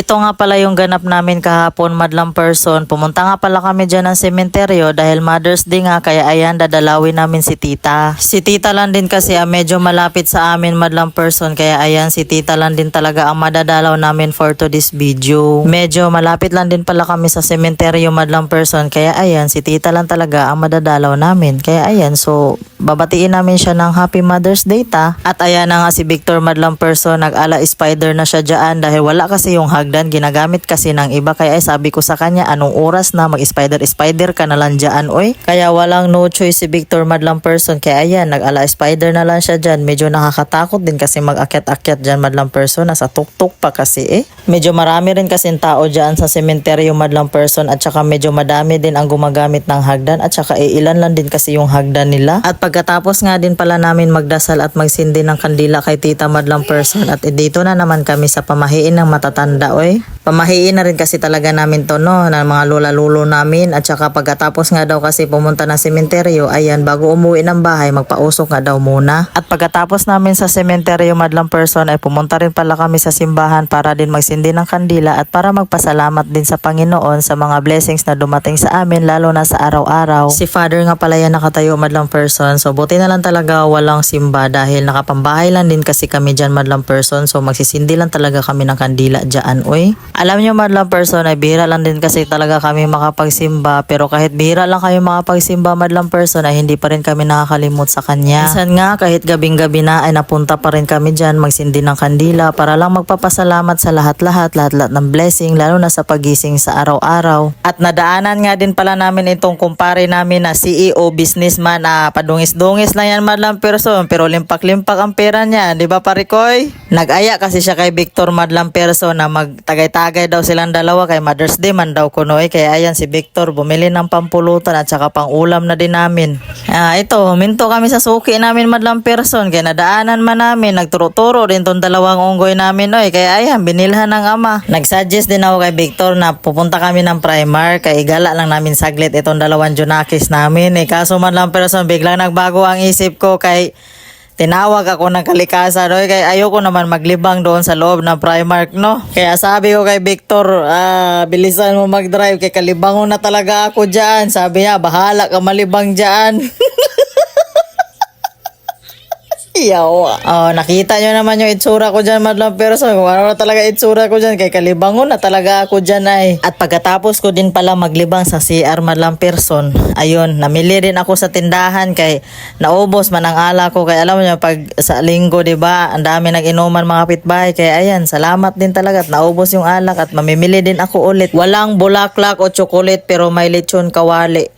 Ito nga pala yung ganap namin kahapon, madlang person. Pumunta nga pala kami dyan ng sementeryo dahil Mother's Day nga, kaya ayan, dadalawin namin si tita. Si tita lang din kasi medyo malapit sa amin, madlang person, kaya ayan, si tita lang din talaga ang madadalaw namin for today's video. Medyo malapit lang din pala kami sa sementeryo, madlang person, kaya ayan, si tita lang talaga ang madadalaw namin. Kaya ayan, so babatiin namin siya ng Happy Mother's Day ta. At ayan na nga si Victor, madlang person, nag-ala spider na siya dyan dahil wala kasi yung hagdan, ginagamit kasi ng iba. Kaya sabi ko sa kanya, anong oras na mag-spider ka na lang dyan, oy. Kaya walang no choice si Victor, madlang person, kaya ayan, nag-ala spider na lang siya dyan. Medyo nakakatakot din kasi mag-akyat-akyat dyan, madlang person, nasa tuktok pa kasi Medyo marami rin kasing tao dyan sa sementeryo, madlang person, at saka medyo madami din ang gumagamit ng hagdan, at saka ilan lang din kasi yung hagdan nila. At pagkatapos nga din pala namin magdasal at magsindi ng kandila kay tita, madlang person, at dito na naman kami sa pamahiin ng matatanda, oy. Pamahiin na rin kasi talaga namin to, no, ng mga lola-lulo namin. At saka pagkatapos nga daw kasi pumunta ng sementeryo, ayan, bago umuwi ng bahay, magpausok nga daw muna. At pagkatapos namin sa sementeryo, madlang person, ay pumunta rin pala kami sa simbahan para din magsindi ng kandila at para magpasalamat din sa Panginoon sa mga blessings na dumating sa amin, lalo na sa araw-araw. Si Father nga pala yan nakatayo, madlang person, so buti na lang talaga walang simba dahil nakapambahay lang din kasi kami dyan, madlang person, so magsisindi lang talaga kami ng kandila dyan, oy. Alam nyo, madlang person, ay bihira lang din kasi talaga kami makapagsimba, pero kahit bihira lang kayo makapagsimba, madlang person, ay hindi pa rin kami nakakalimot sa kanya. Minsan nga kahit gabing-gabi na ay napunta pa rin kami dyan magsindi ng kandila para lang magpapasalamat sa lahat-lahat ng blessing, lalo na sa pagising sa araw-araw. At nadaanan nga din pala namin itong kumpare namin na CEO, businessman, padungis-dungis lang yan, madlang person, pero limpak-limpak ang pera niya, di ba parikoy? Nag-aya kasi siya kay Victor, madlang person, na magtagay-tagay daw silang dalawa kay Mother's Day man daw kunoy. Kaya ayan, si Victor bumili ng pampulutan at saka pang ulam na din namin. Ito, huminto kami sa suki namin, madlang person, kaya nadaanan man namin, nagturo-turo din tong dalawang unggoy namin, oy. Kaya ayan, binilhan ng ama. Nag-suggest din ako kay Victor na pupunta kami ng Primark, kaya igala lang namin saglit itong dalawang Junakis namin. Kaso madlang person, biglang nagbago ang isip ko, kay tinawag ako ng kalikasan, no? Kaya ayoko naman maglibang doon sa loob ng Primark, no? Kaya sabi ko kay Victor, bilisan mo mag-drive, kay kalibangon na talaga ako dyan. Sabi niya, bahala ka malibang dyan. Yawa. Nakita nyo naman yung itsura ko dyan, madlang person. Kung ano na talaga itsura ko dyan, kay kalibangon na talaga ako dyan ay. At pagkatapos ko din pala maglibang sa CR, madlang person, ayun, namili rin ako sa tindahan kay naubos man ang ala ko. Kaya alam nyo, pag sa linggo, diba, ang dami nag-inuman mga pitbahay. Kaya ayan, salamat din talaga at naubos yung alak at mamimili din ako ulit. Walang bulaklak o chocolate pero may lechon kawali.